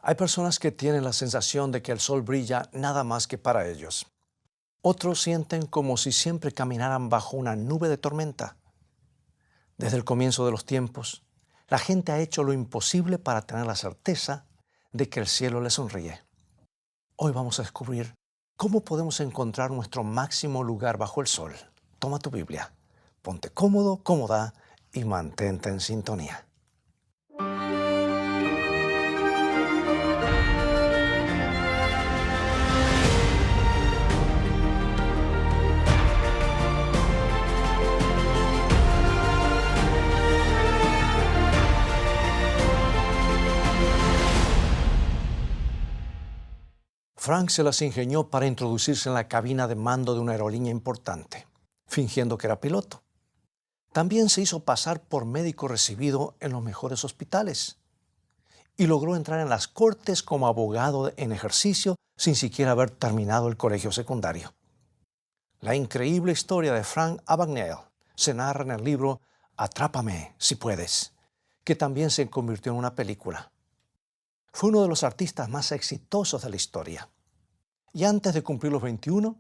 Hay personas que tienen la sensación de que el sol brilla nada más que para ellos. Otros sienten como si siempre caminaran bajo una nube de tormenta. Desde el comienzo de los tiempos, la gente ha hecho lo imposible para tener la certeza de que el cielo les sonríe. Hoy vamos a descubrir cómo podemos encontrar nuestro máximo lugar bajo el sol. Toma tu Biblia, ponte cómodo, cómoda y mantente en sintonía. Frank se las ingenió para introducirse en la cabina de mando de una aerolínea importante, fingiendo que era piloto. También se hizo pasar por médico recibido en los mejores hospitales y logró entrar en las cortes como abogado en ejercicio sin siquiera haber terminado el colegio secundario. La increíble historia de Frank Abagnale se narra en el libro Atrápame si puedes, que también se convirtió en una película. Fue uno de los artistas más exitosos de la historia. Y antes de cumplir los 21,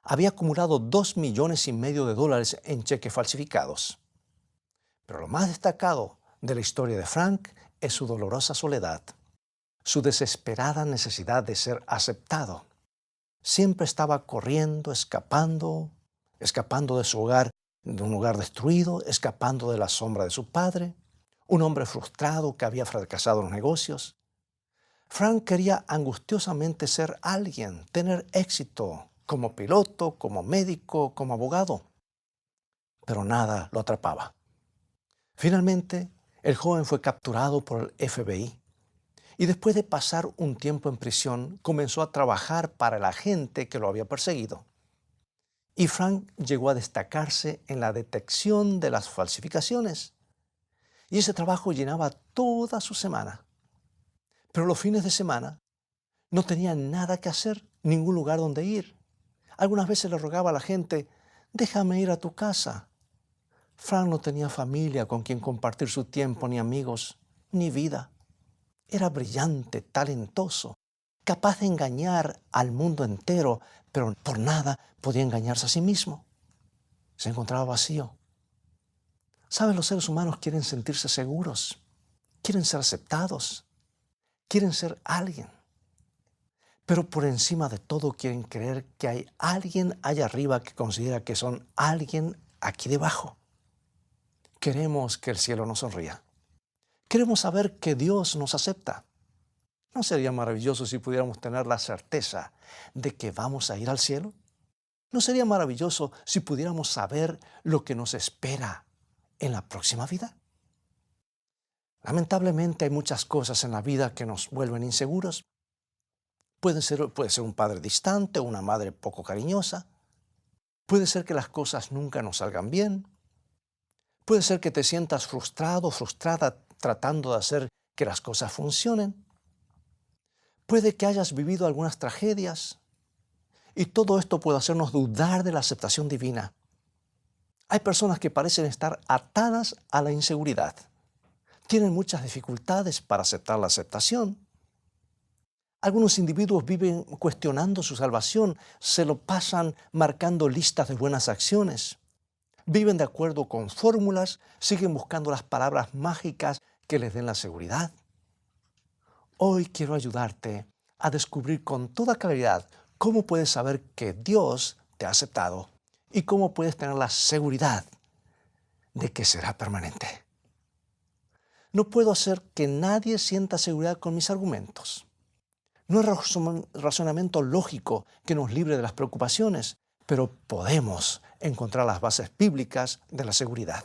había acumulado $2,5 millones en cheques falsificados. Pero lo más destacado de la historia de Frank es su dolorosa soledad, su desesperada necesidad de ser aceptado. Siempre estaba corriendo, escapando de su hogar, de un hogar destruido, escapando de la sombra de su padre, un hombre frustrado que había fracasado en los negocios. Frank quería angustiosamente ser alguien, tener éxito como piloto, como médico, como abogado. Pero nada lo atrapaba. Finalmente, el joven fue capturado por el FBI y después de pasar un tiempo en prisión, comenzó a trabajar para el agente que lo había perseguido. Y Frank llegó a destacarse en la detección de las falsificaciones. Y ese trabajo llenaba toda su semana. Pero los fines de semana no tenía nada que hacer, ningún lugar donde ir. Algunas veces le rogaba a la gente, déjame ir a tu casa. Frank no tenía familia con quien compartir su tiempo, ni amigos, ni vida. Era brillante, talentoso, capaz de engañar al mundo entero, pero por nada podía engañarse a sí mismo. Se encontraba vacío. ¿Saben? Los seres humanos quieren sentirse seguros, quieren ser aceptados, quieren ser alguien. Pero por encima de todo quieren creer que hay alguien allá arriba que considera que son alguien aquí debajo. Queremos que el cielo nos sonría. Queremos saber que Dios nos acepta. ¿No sería maravilloso si pudiéramos tener la certeza de que vamos a ir al cielo? ¿No sería maravilloso si pudiéramos saber lo que nos espera en la próxima vida? Lamentablemente hay muchas cosas en la vida que nos vuelven inseguros. Puede ser un padre distante o una madre poco cariñosa. Puede ser que las cosas nunca nos salgan bien. Puede ser que te sientas frustrado o frustrada tratando de hacer que las cosas funcionen. Puede que hayas vivido algunas tragedias. Y todo esto puede hacernos dudar de la aceptación divina. Hay personas que parecen estar atadas a la inseguridad. Tienen muchas dificultades para aceptar la aceptación. Algunos individuos viven cuestionando su salvación, se lo pasan marcando listas de buenas acciones. Viven de acuerdo con fórmulas, siguen buscando las palabras mágicas que les den la seguridad. Hoy quiero ayudarte a descubrir con toda claridad cómo puedes saber que Dios te ha aceptado y cómo puedes tener la seguridad de que será permanente. No puedo hacer que nadie sienta seguridad con mis argumentos. No es razonamiento lógico que nos libre de las preocupaciones, pero podemos encontrar las bases bíblicas de la seguridad.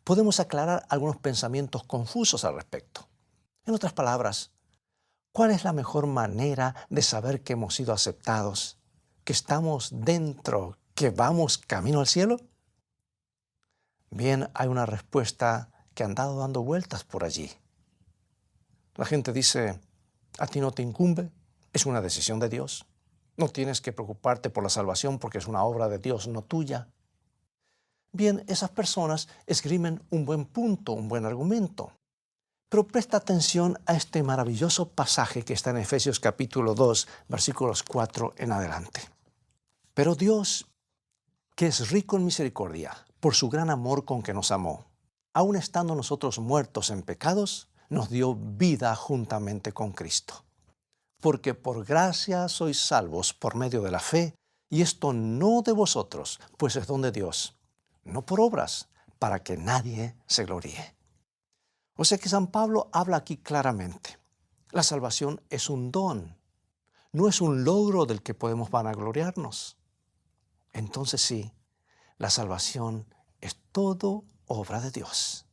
Podemos aclarar algunos pensamientos confusos al respecto. En otras palabras, ¿cuál es la mejor manera de saber que hemos sido aceptados, que estamos dentro, que vamos camino al cielo? Bien, hay una respuesta que han dado dando vueltas por allí. La gente dice, a ti no te incumbe, es una decisión de Dios. No tienes que preocuparte por la salvación porque es una obra de Dios, no tuya. Bien, esas personas esgrimen un buen punto, un buen argumento. Pero presta atención a este maravilloso pasaje que está en Efesios capítulo 2, versículos 4 en adelante. Pero Dios, que es rico en misericordia, por su gran amor con que nos amó, aun estando nosotros muertos en pecados, nos dio vida juntamente con Cristo. Porque por gracia sois salvos por medio de la fe, y esto no de vosotros, pues es don de Dios, no por obras, para que nadie se gloríe. O sea que San Pablo habla aquí claramente. La salvación es un don, no es un logro del que podemos vanagloriarnos. Entonces sí, la salvación es todo obra de Dios.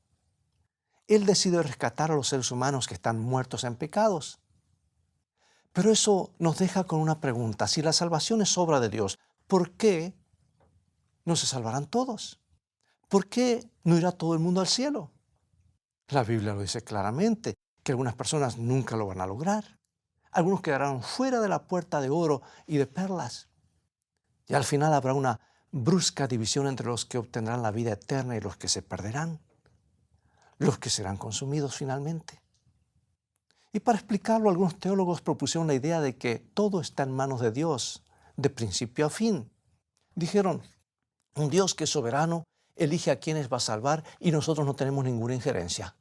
Él decide rescatar a los seres humanos que están muertos en pecados. Pero eso nos deja con una pregunta. Si la salvación es obra de Dios, ¿por qué no se salvarán todos? ¿Por qué no irá todo el mundo al cielo? La Biblia lo dice claramente, que algunas personas nunca lo van a lograr. Algunos quedarán fuera de la puerta de oro y de perlas. Y al final habrá una brusca división entre los que obtendrán la vida eterna y los que se perderán, los que serán consumidos finalmente. Y para explicarlo, algunos teólogos propusieron la idea de que todo está en manos de Dios, de principio a fin. Dijeron, un Dios que es soberano elige a quienes va a salvar y nosotros no tenemos ninguna injerencia.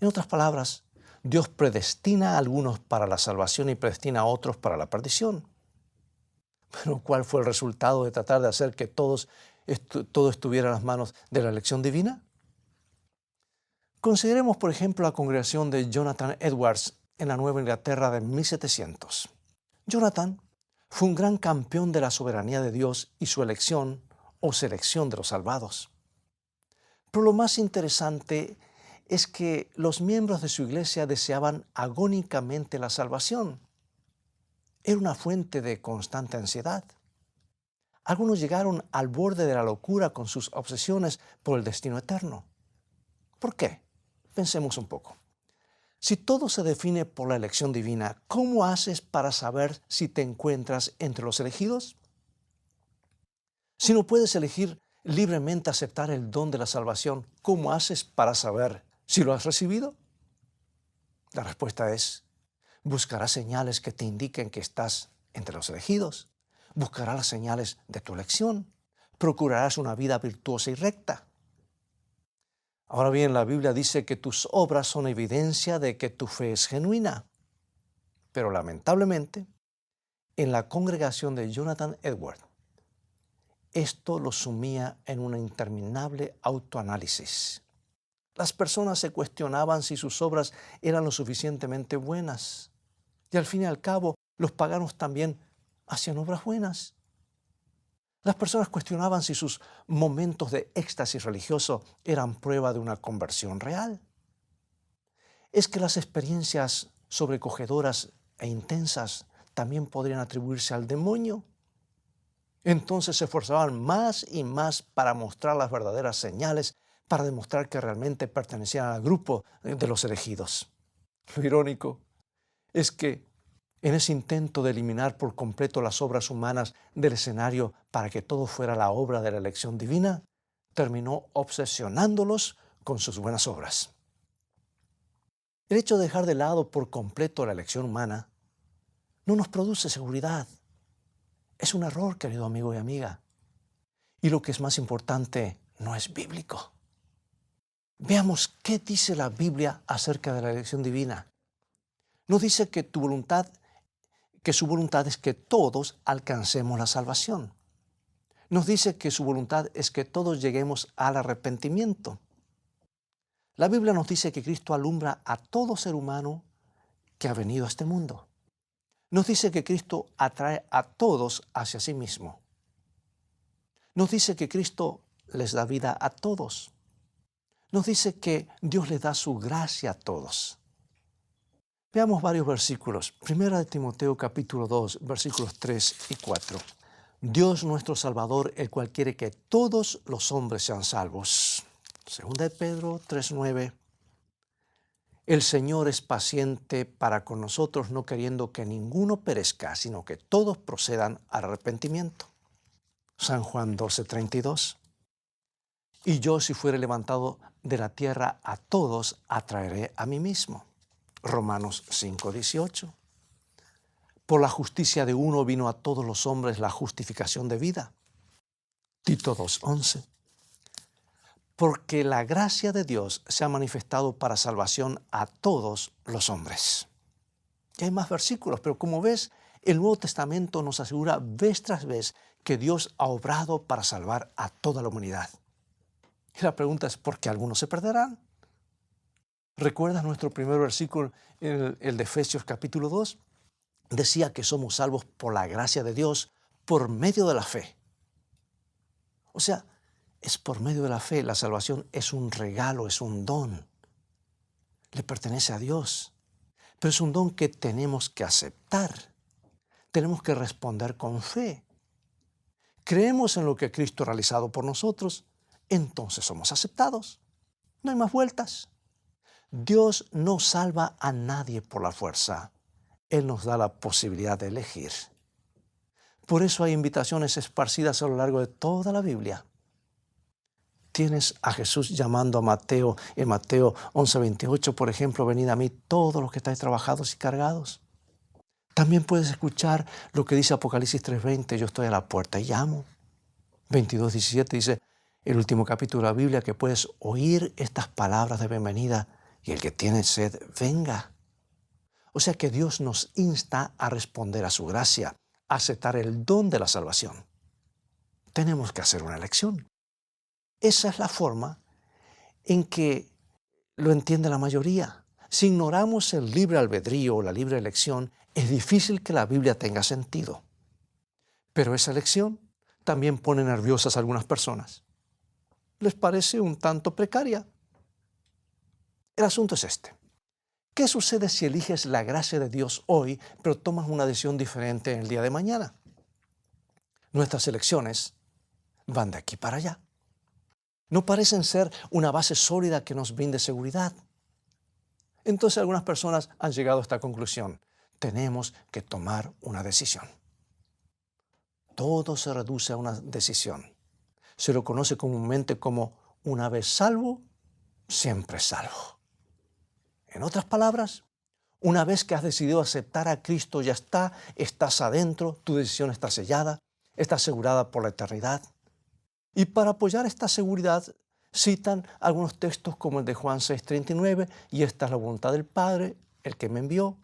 En otras palabras, Dios predestina a algunos para la salvación y predestina a otros para la perdición. Pero ¿cuál fue el resultado de tratar de hacer que todo estuviera en las manos de la elección divina? Consideremos, por ejemplo, la congregación de Jonathan Edwards en la Nueva Inglaterra de 1700. Jonathan fue un gran campeón de la soberanía de Dios y su elección o selección de los salvados. Pero lo más interesante es que los miembros de su iglesia deseaban agónicamente la salvación. Era una fuente de constante ansiedad. Algunos llegaron al borde de la locura con sus obsesiones por el destino eterno. ¿Por qué? Pensemos un poco. Si todo se define por la elección divina, ¿cómo haces para saber si te encuentras entre los elegidos? Si no puedes elegir libremente aceptar el don de la salvación, ¿cómo haces para saber si lo has recibido? La respuesta es, buscarás señales que te indiquen que estás entre los elegidos. Buscarás las señales de tu elección. Procurarás una vida virtuosa y recta. Ahora bien, la Biblia dice que tus obras son evidencia de que tu fe es genuina. Pero lamentablemente, en la congregación de Jonathan Edwards, esto lo sumía en un interminable autoanálisis. Las personas se cuestionaban si sus obras eran lo suficientemente buenas. Y al fin y al cabo, los paganos también hacían obras buenas. Las personas cuestionaban si sus momentos de éxtasis religioso eran prueba de una conversión real. Es que las experiencias sobrecogedoras e intensas también podrían atribuirse al demonio. Entonces se esforzaban más y más para mostrar las verdaderas señales, para demostrar que realmente pertenecían al grupo de los elegidos. Lo irónico es que en ese intento de eliminar por completo las obras humanas del escenario para que todo fuera la obra de la elección divina, terminó obsesionándolos con sus buenas obras. El hecho de dejar de lado por completo la elección humana no nos produce seguridad. Es un error, querido amigo y amiga. Y lo que es más importante, no es bíblico. Veamos qué dice la Biblia acerca de la elección divina. No dice que su voluntad es que todos alcancemos la salvación. Nos dice que su voluntad es que todos lleguemos al arrepentimiento. La Biblia nos dice que Cristo alumbra a todo ser humano que ha venido a este mundo. Nos dice que Cristo atrae a todos hacia sí mismo. Nos dice que Cristo les da vida a todos. Nos dice que Dios les da su gracia a todos. Veamos varios versículos. Primera de Timoteo capítulo 2, versículos 3 y 4. Dios nuestro Salvador, el cual quiere que todos los hombres sean salvos. Segunda de Pedro 3:9. El Señor es paciente para con nosotros, no queriendo que ninguno perezca, sino que todos procedan al arrepentimiento. San Juan 12:32. Y yo, si fuere levantado de la tierra, a todos atraeré a mí mismo. Romanos 5:18. Por la justicia de uno vino a todos los hombres la justificación de vida. Tito 2:11. Porque la gracia de Dios se ha manifestado para salvación a todos los hombres. Y hay más versículos, pero como ves, el Nuevo Testamento nos asegura vez tras vez que Dios ha obrado para salvar a toda la humanidad. Y la pregunta es, ¿por qué algunos se perderán? ¿Recuerdas nuestro primer versículo, el de Efesios capítulo 2? Decía que somos salvos por la gracia de Dios por medio de la fe. O sea, es por medio de la fe. La salvación es un regalo, es un don. Le pertenece a Dios. Pero es un don que tenemos que aceptar. Tenemos que responder con fe. Creemos en lo que Cristo ha realizado por nosotros, entonces somos aceptados. No hay más vueltas. Dios no salva a nadie por la fuerza. Él nos da la posibilidad de elegir. Por eso hay invitaciones esparcidas a lo largo de toda la Biblia. Tienes a Jesús llamando a Mateo, en Mateo 11:28, por ejemplo, venid a mí todos los que estáis trabajados y cargados. También puedes escuchar lo que dice Apocalipsis 3:20, yo estoy a la puerta y llamo. 22:17 dice, el último capítulo de la Biblia, que puedes oír estas palabras de bienvenida y el que tiene sed, venga. O sea que Dios nos insta a responder a su gracia, a aceptar el don de la salvación. Tenemos que hacer una elección. Esa es la forma en que lo entiende la mayoría. Si ignoramos el libre albedrío o la libre elección, es difícil que la Biblia tenga sentido. Pero esa elección también pone nerviosas a algunas personas. Les parece un tanto precaria. El asunto es este. ¿Qué sucede si eliges la gracia de Dios hoy, pero tomas una decisión diferente en el día de mañana? Nuestras elecciones van de aquí para allá. No parecen ser una base sólida que nos brinde seguridad. Entonces algunas personas han llegado a esta conclusión. Tenemos que tomar una decisión. Todo se reduce a una decisión. Se lo conoce comúnmente como una vez salvo, siempre salvo. En otras palabras, una vez que has decidido aceptar a Cristo, ya está, estás adentro, tu decisión está sellada, está asegurada por la eternidad. Y para apoyar esta seguridad, citan algunos textos como el de Juan 6:39, y esta es la voluntad del Padre, el que me envió,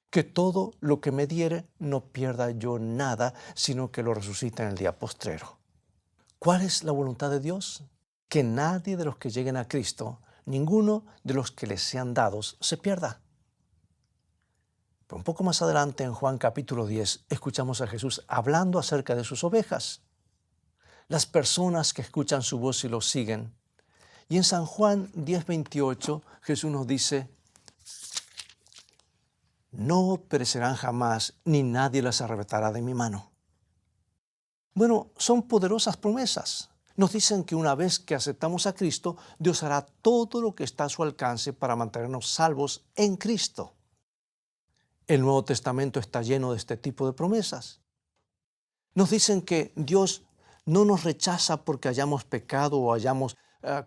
que todo lo que me diere no pierda yo nada, sino que lo resucite en el día postrero. ¿Cuál es la voluntad de Dios? Que nadie de los que lleguen a Cristo, ninguno de los que les sean dados, se pierda. Pero un poco más adelante, en Juan capítulo 10, escuchamos a Jesús hablando acerca de sus ovejas, las personas que escuchan su voz y lo siguen. Y en San Juan 10:28, Jesús nos dice, no perecerán jamás, ni nadie las arrebatará de mi mano. Bueno, son poderosas promesas. Nos dicen que una vez que aceptamos a Cristo, Dios hará todo lo que está a su alcance para mantenernos salvos en Cristo. El Nuevo Testamento está lleno de este tipo de promesas. Nos dicen que Dios no nos rechaza porque hayamos pecado o hayamos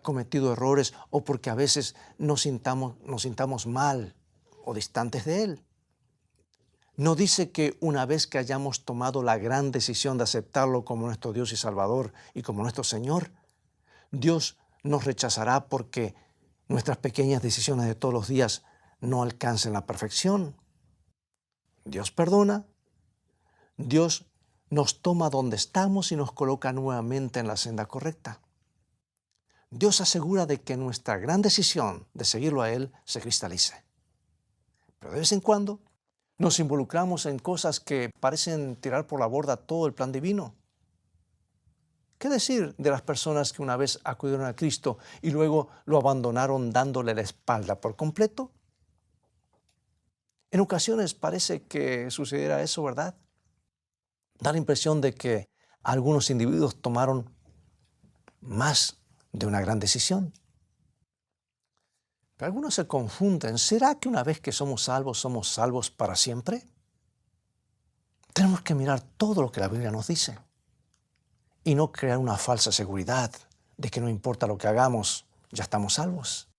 cometido errores o porque a veces nos sintamos mal o distantes de Él. No dice que una vez que hayamos tomado la gran decisión de aceptarlo como nuestro Dios y Salvador y como nuestro Señor, Dios nos rechazará porque nuestras pequeñas decisiones de todos los días no alcancen la perfección. Dios perdona, Dios nos toma donde estamos y nos coloca nuevamente en la senda correcta. Dios asegura de que nuestra gran decisión de seguirlo a Él se cristalice. Pero de vez en cuando nos involucramos en cosas que parecen tirar por la borda todo el plan divino. ¿Qué decir de las personas que una vez acudieron a Cristo y luego lo abandonaron dándole la espalda por completo? En ocasiones parece que sucediera eso, ¿verdad? Da la impresión de que algunos individuos tomaron más de una gran decisión. Pero algunos se confunden. ¿Será que una vez que somos salvos para siempre? Tenemos que mirar todo lo que la Biblia nos dice y no crear una falsa seguridad de que no importa lo que hagamos, ya estamos salvos.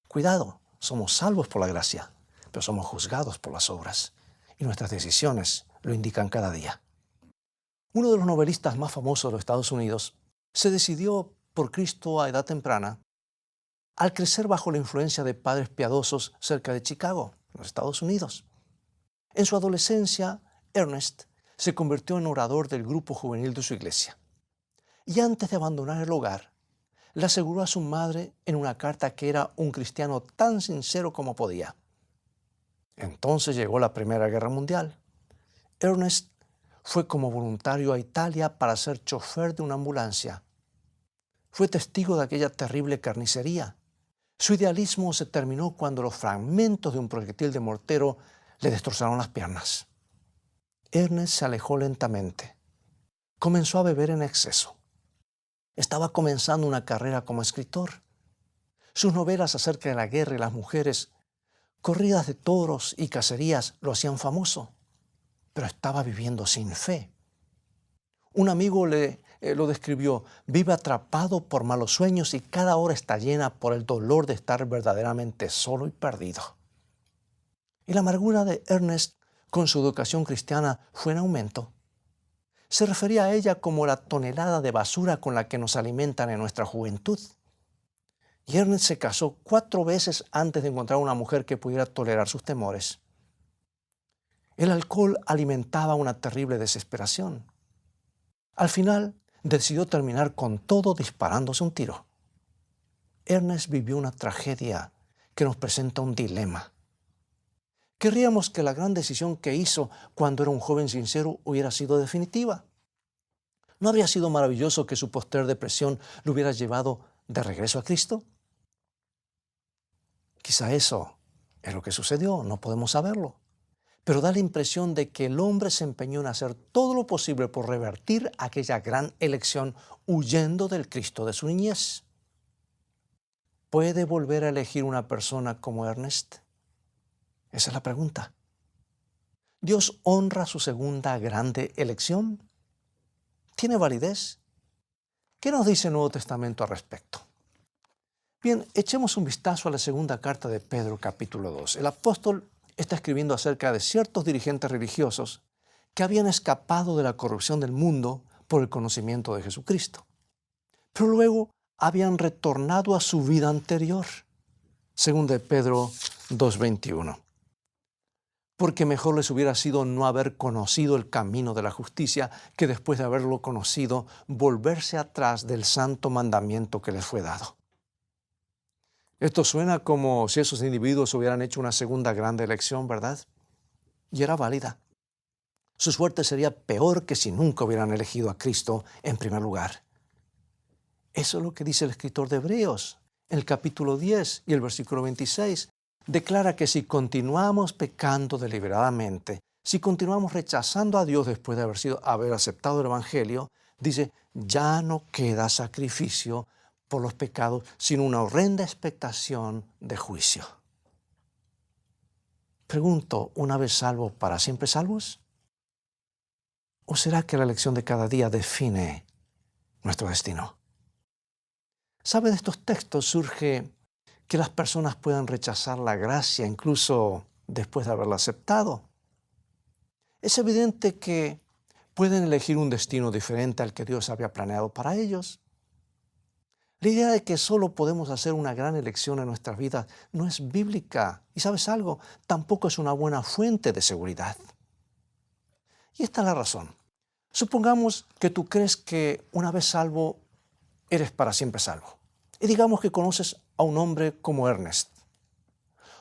Cuidado, somos salvos por la gracia, pero somos juzgados por las obras. Y nuestras decisiones lo indican cada día. Uno de los novelistas más famosos de los Estados Unidos se decidió por Cristo a edad temprana al crecer bajo la influencia de padres piadosos cerca de Chicago, en los Estados Unidos. En su adolescencia, Ernest se convirtió en orador del grupo juvenil de su iglesia. Y antes de abandonar el hogar, le aseguró a su madre en una carta que era un cristiano tan sincero como podía. Entonces llegó la Primera Guerra Mundial. Ernest fue como voluntario a Italia para ser chofer de una ambulancia. Fue testigo de aquella terrible carnicería. Su idealismo se terminó cuando los fragmentos de un proyectil de mortero le destrozaron las piernas. Ernest se alejó lentamente. Comenzó a beber en exceso. Estaba comenzando una carrera como escritor. Sus novelas acerca de la guerra y las mujeres, corridas de toros y cacerías lo hacían famoso, pero estaba viviendo sin fe. Un amigo lo describió: vive atrapado por malos sueños y cada hora está llena por el dolor de estar verdaderamente solo y perdido. Y la amargura de Ernest con su educación cristiana fue en aumento. Se refería a ella como la tonelada de basura con la que nos alimentan en nuestra juventud. Y Ernest se casó 4 veces antes de encontrar una mujer que pudiera tolerar sus temores. El alcohol alimentaba una terrible desesperación. Al final, decidió terminar con todo disparándose un tiro. Ernest vivió una tragedia que nos presenta un dilema. Querríamos que la gran decisión que hizo cuando era un joven sincero hubiera sido definitiva. ¿No habría sido maravilloso que su posterior depresión lo hubiera llevado de regreso a Cristo? Quizá eso es lo que sucedió, no podemos saberlo. Pero da la impresión de que el hombre se empeñó en hacer todo lo posible por revertir aquella gran elección huyendo del Cristo de su niñez. ¿Puede volver a elegir una persona como Ernest? Esa es la pregunta. ¿Dios honra su segunda grande elección? ¿Tiene validez? ¿Qué nos dice el Nuevo Testamento al respecto? Bien, echemos un vistazo a la segunda carta de Pedro, capítulo 2. El apóstol está escribiendo acerca de ciertos dirigentes religiosos que habían escapado de la corrupción del mundo por el conocimiento de Jesucristo, pero luego habían retornado a su vida anterior. Según de Pedro 2:21. Porque mejor les hubiera sido no haber conocido el camino de la justicia que después de haberlo conocido, volverse atrás del santo mandamiento que les fue dado. Esto suena como si esos individuos hubieran hecho una segunda grande elección, ¿verdad? Y era válida. Su suerte sería peor que si nunca hubieran elegido a Cristo en primer lugar. Eso es lo que dice el escritor de Hebreos, en el capítulo 10 y el versículo 26. Declara que si continuamos pecando deliberadamente, si continuamos rechazando a Dios después de haber aceptado el Evangelio, dice, ya no queda sacrificio por los pecados, sino una horrenda expectación de juicio. Pregunto, ¿una vez salvo, para siempre salvos? ¿O será que la elección de cada día define nuestro destino? ¿Sabe? De estos textos surge que las personas puedan rechazar la gracia incluso después de haberla aceptado. Es evidente que pueden elegir un destino diferente al que Dios había planeado para ellos. La idea de que solo podemos hacer una gran elección en nuestras vidas no es bíblica. Y ¿sabes algo? Tampoco es una buena fuente de seguridad. Y esta es la razón. Supongamos que tú crees que una vez salvo, eres para siempre salvo. Y digamos que conoces a un hombre como Ernest.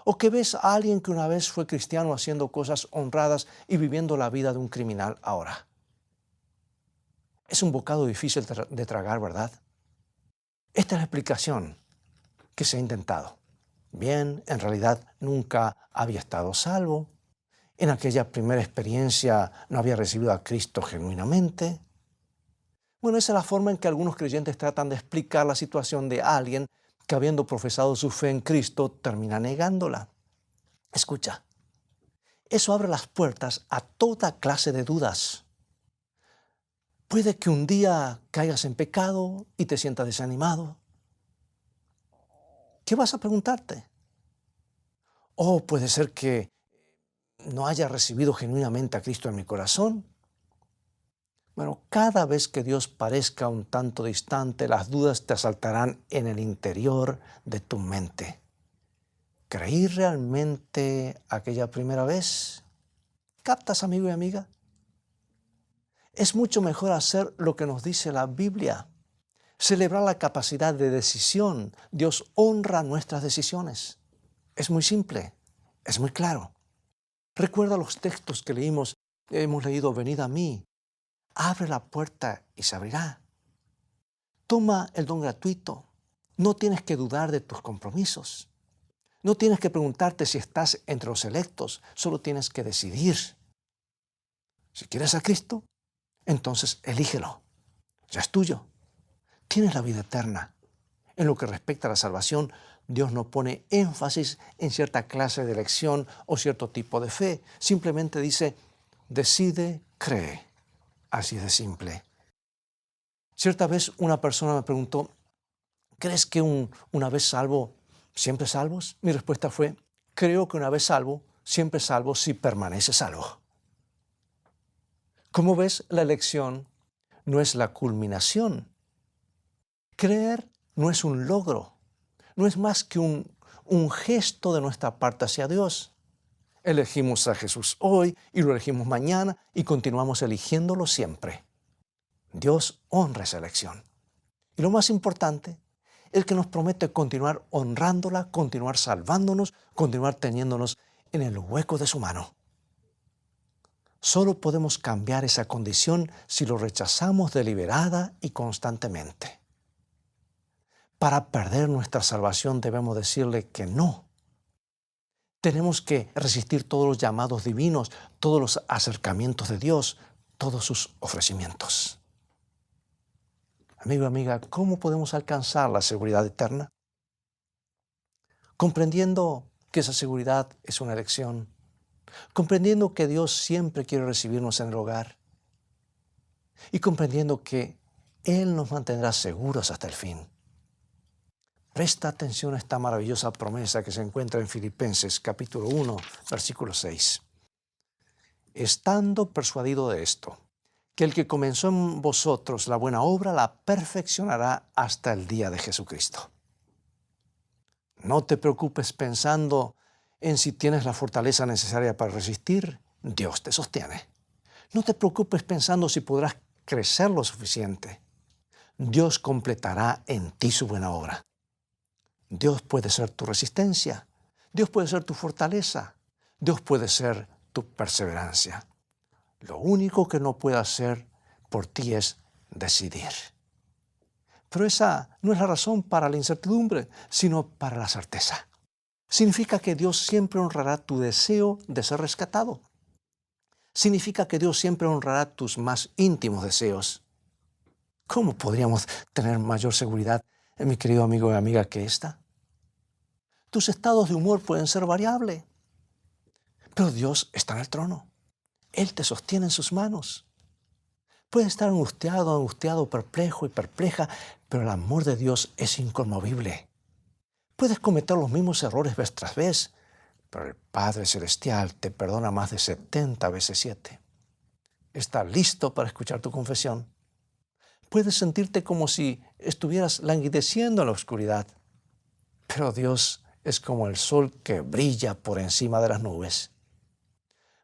O que ves a alguien que una vez fue cristiano haciendo cosas honradas y viviendo la vida de un criminal ahora. Es un bocado difícil de tragar, ¿verdad? Esta es la explicación que se ha intentado. Bien, en realidad nunca había estado salvo. En aquella primera experiencia no había recibido a Cristo genuinamente. Bueno, esa es la forma en que algunos creyentes tratan de explicar la situación de alguien que, habiendo profesado su fe en Cristo, termina negándola. Escucha, eso abre las puertas a toda clase de dudas. Puede que un día caigas en pecado y te sientas desanimado. ¿Qué vas a preguntarte? O puede ser que no haya recibido genuinamente a Cristo en mi corazón. Bueno, cada vez que Dios parezca un tanto distante, las dudas te asaltarán en el interior de tu mente. ¿Creí realmente aquella primera vez? ¿Captas, amigo y amiga? Es mucho mejor hacer lo que nos dice la Biblia. Celebrar la capacidad de decisión. Dios honra nuestras decisiones. Es muy simple, es muy claro. Recuerda los textos que hemos leído, venid a mí, abre la puerta y se abrirá. Toma el don gratuito. No tienes que dudar de tus compromisos. No tienes que preguntarte si estás entre los electos, solo tienes que decidir. Si quieres a Cristo, entonces elígelo. Ya es tuyo. Tienes la vida eterna. En lo que respecta a la salvación, Dios no pone énfasis en cierta clase de elección o cierto tipo de fe. Simplemente dice, decide, cree. Así de simple. Cierta vez una persona me preguntó, ¿crees que una vez salvo, siempre salvos? Mi respuesta fue, creo que una vez salvo, siempre salvo si permanece salvo. Como ves, la elección no es la culminación. Creer no es un logro, no es más que un gesto de nuestra parte hacia Dios. Elegimos a Jesús hoy y lo elegimos mañana y continuamos eligiéndolo siempre. Dios honra esa elección. Y lo más importante, es que nos promete continuar honrándola, continuar salvándonos, continuar teniéndonos en el hueco de su mano. Solo podemos cambiar esa condición si lo rechazamos deliberada y constantemente. Para perder nuestra salvación debemos decirle que no. Tenemos que resistir todos los llamados divinos, todos los acercamientos de Dios, todos sus ofrecimientos. Amigo y amiga, ¿cómo podemos alcanzar la seguridad eterna? Comprendiendo que esa seguridad es una elección, comprendiendo que Dios siempre quiere recibirnos en el hogar y comprendiendo que Él nos mantendrá seguros hasta el fin. Presta atención a esta maravillosa promesa que se encuentra en Filipenses capítulo 1, versículo 6. Estando persuadido de esto, que el que comenzó en vosotros la buena obra la perfeccionará hasta el día de Jesucristo. No te preocupes pensando en si tienes la fortaleza necesaria para resistir. Dios te sostiene. No te preocupes pensando si podrás crecer lo suficiente. Dios completará en ti su buena obra. Dios puede ser tu resistencia. Dios puede ser tu fortaleza. Dios puede ser tu perseverancia. Lo único que no puede hacer por ti es decidir. Pero esa no es la razón para la incertidumbre, sino para la certeza. Significa que Dios siempre honrará tu deseo de ser rescatado. Significa que Dios siempre honrará tus más íntimos deseos. ¿Cómo podríamos tener mayor seguridad, mi querido amigo y amiga, que esta? Tus estados de humor pueden ser variables, pero Dios está en el trono. Él te sostiene en sus manos. Puedes estar angustiado, perplejo y perpleja, pero el amor de Dios es inconmovible. Puedes cometer los mismos errores vez tras vez, pero el Padre Celestial te perdona más de 70 veces 7. Está listo para escuchar tu confesión. Puedes sentirte como si estuvieras languideciendo en la oscuridad, pero Dios es como el sol que brilla por encima de las nubes.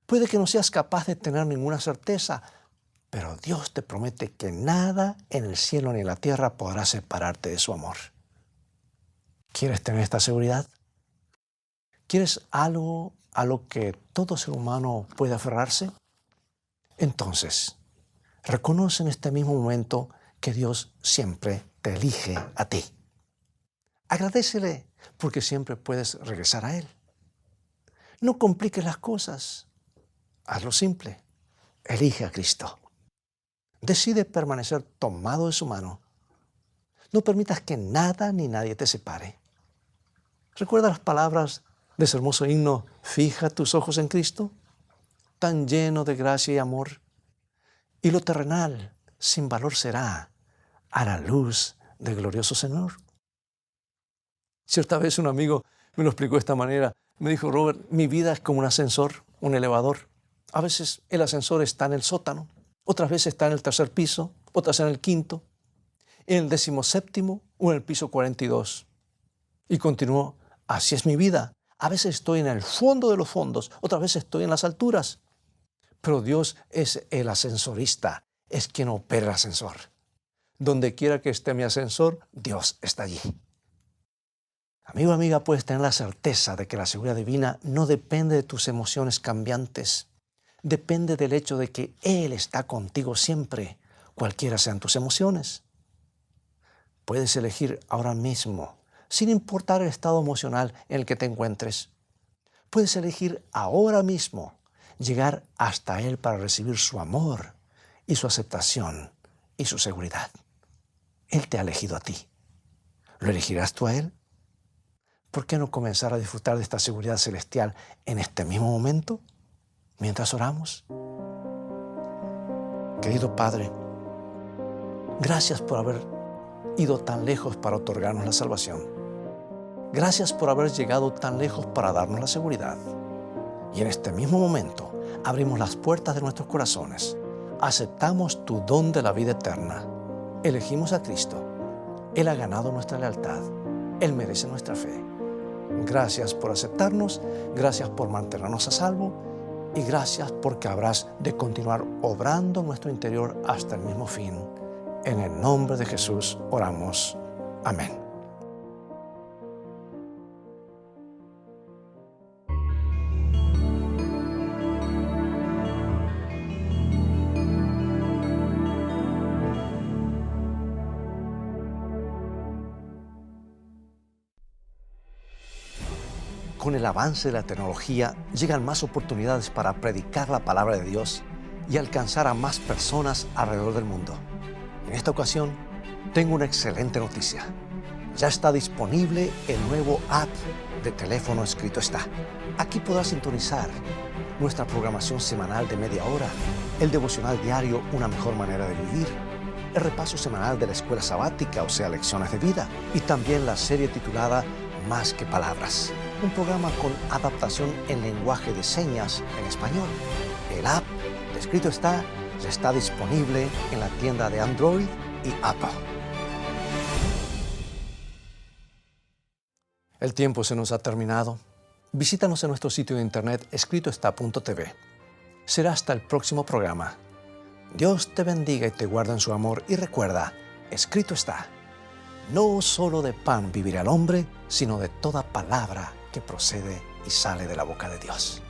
Puede que no seas capaz de tener ninguna certeza, pero Dios te promete que nada en el cielo ni en la tierra podrá separarte de su amor. ¿Quieres tener esta seguridad? ¿Quieres algo a lo que todo ser humano puede aferrarse? Entonces, reconoce en este mismo momento que Dios siempre te elige a ti. Agradécele porque siempre puedes regresar a Él. No compliques las cosas. Hazlo simple. Elige a Cristo. Decide permanecer tomado de su mano. No permitas que nada ni nadie te separe. ¿Recuerda las palabras de ese hermoso himno, fija tus ojos en Cristo? Tan lleno de gracia y amor. Y lo terrenal sin valor será a la luz del glorioso Señor. Cierta vez un amigo me lo explicó de esta manera. Me dijo: Robert, mi vida es como un ascensor, un elevador. A veces el ascensor está en el sótano, otras veces está en el tercer piso, otras en el quinto, en el 17º o en el piso 42. Y continuó: así es mi vida. A veces estoy en el fondo de los fondos, otras veces estoy en las alturas. Pero Dios es el ascensorista, es quien opera el ascensor. Donde quiera que esté mi ascensor, Dios está allí. Amigo, amiga, puedes tener la certeza de que la seguridad divina no depende de tus emociones cambiantes. Depende del hecho de que Él está contigo siempre, cualquiera sean tus emociones. Puedes elegir ahora mismo, sin importar el estado emocional en el que te encuentres. Puedes elegir ahora mismo llegar hasta Él para recibir su amor y su aceptación y su seguridad. Él te ha elegido a ti. ¿Lo elegirás tú a Él? ¿Por qué no comenzar a disfrutar de esta seguridad celestial en este mismo momento, mientras oramos? Querido Padre, gracias por haber ido tan lejos para otorgarnos la salvación. Gracias por haber llegado tan lejos para darnos la seguridad. Y en este mismo momento abrimos las puertas de nuestros corazones. Aceptamos tu don de la vida eterna. Elegimos a Cristo. Él ha ganado nuestra lealtad. Él merece nuestra fe. Gracias por aceptarnos, gracias por mantenernos a salvo y gracias porque habrás de continuar obrando en nuestro interior hasta el mismo fin. En el nombre de Jesús oramos. Amén. Con el avance de la tecnología llegan más oportunidades para predicar la palabra de Dios y alcanzar a más personas alrededor del mundo. En esta ocasión, tengo una excelente noticia. Ya está disponible el nuevo app de teléfono Escrito Está. Aquí podrás sintonizar nuestra programación semanal de media hora, el devocional diario Una mejor manera de vivir, el repaso semanal de la escuela sabática, o sea, lecciones de vida, y también la serie titulada Más que Palabras, un programa con adaptación en lenguaje de señas en español. El app de Escrito Está ya está disponible en la tienda de Android y Apple. El tiempo se nos ha terminado. Visítanos en nuestro sitio de internet escritoestá.tv. Será hasta el próximo programa. Dios te bendiga y te guarda en su amor. Y recuerda, Escrito está: no solo de pan vivirá el hombre, sino de toda palabra que procede y sale de la boca de Dios.